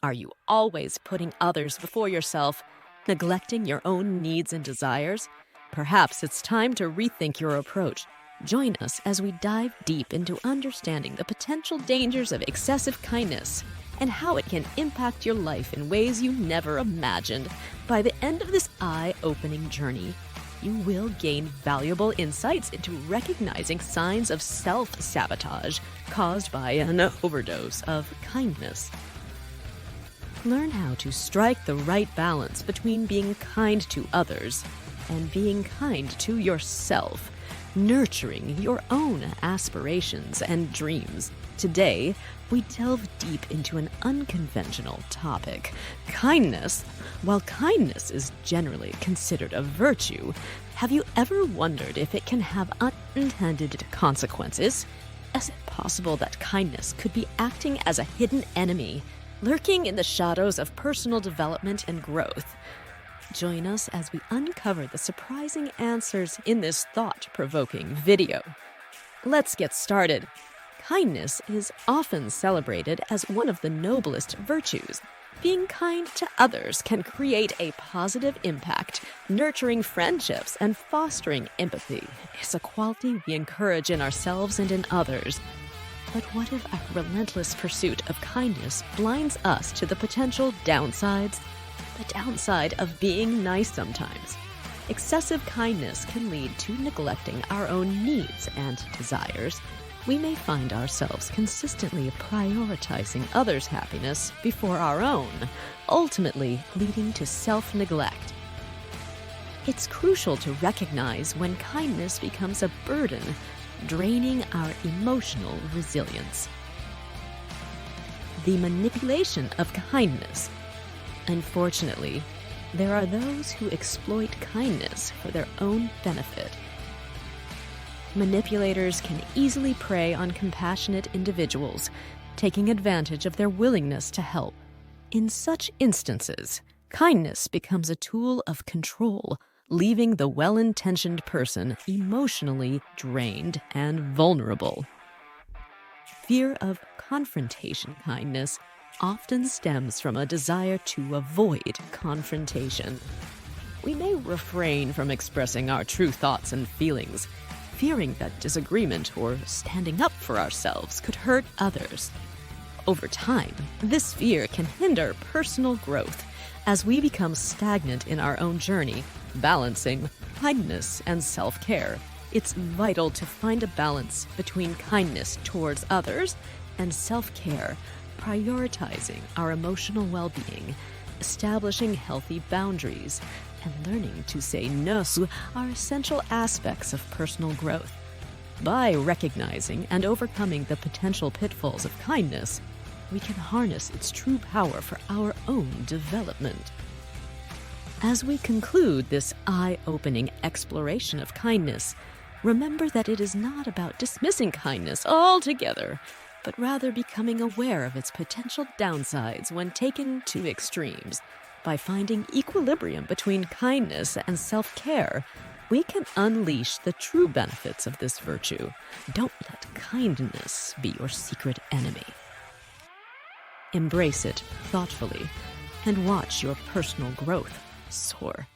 Are you always putting others before yourself, neglecting your own needs and desires? Perhaps it's time to rethink your approach. Join us as we dive deep into understanding the potential dangers of excessive kindness and how it can impact your life in ways you never imagined. By the end of this eye-opening journey, you will gain valuable insights into recognizing signs of self-sabotage caused by an overdose of kindness. Learn how to strike the right balance between being kind to others and being kind to yourself, nurturing your own aspirations and dreams. Today, we delve deep into an unconventional topic, kindness. While kindness is generally considered a virtue, have you ever wondered if it can have unintended consequences? Is it possible that kindness could be acting as a hidden enemy, lurking in the shadows of personal development and growth? Join us as we uncover the surprising answers in this thought-provoking video. Let's get started. Kindness is often celebrated as one of the noblest virtues. Being kind to others can create a positive impact. Nurturing friendships and fostering empathy is a quality we encourage in ourselves and in others. But what if our relentless pursuit of kindness blinds us to the potential downsides? The downside of being nice sometimes. Excessive kindness can lead to neglecting our own needs and desires. We may find ourselves consistently prioritizing others' happiness before our own, ultimately leading to self-neglect. It's crucial to recognize when kindness becomes a burden, draining our emotional resilience. The manipulation of kindness. Unfortunately, there are those who exploit kindness for their own benefit. Manipulators can easily prey on compassionate individuals, taking advantage of their willingness to help. In such instances, kindness becomes a tool of control, leaving the well-intentioned person emotionally drained and vulnerable. Fear of confrontation kindness often stems from a desire to avoid confrontation. We may refrain from expressing our true thoughts and feelings, fearing that disagreement or standing up for ourselves could hurt others. Over time, this fear can hinder personal growth as we become stagnant in our own journey, balancing kindness and self-care. It's vital to find a balance between kindness towards others and self-care, prioritizing our emotional well-being, establishing healthy boundaries, and learning to say no are essential aspects of personal growth. By recognizing and overcoming the potential pitfalls of kindness, we can harness its true power for our own development. As we conclude this eye-opening exploration of kindness, remember that it is not about dismissing kindness altogether, but rather becoming aware of its potential downsides when taken to extremes. By finding equilibrium between kindness and self-care, we can unleash the true benefits of this virtue. Don't let kindness be your secret enemy. Embrace it thoughtfully and watch your personal growth soar.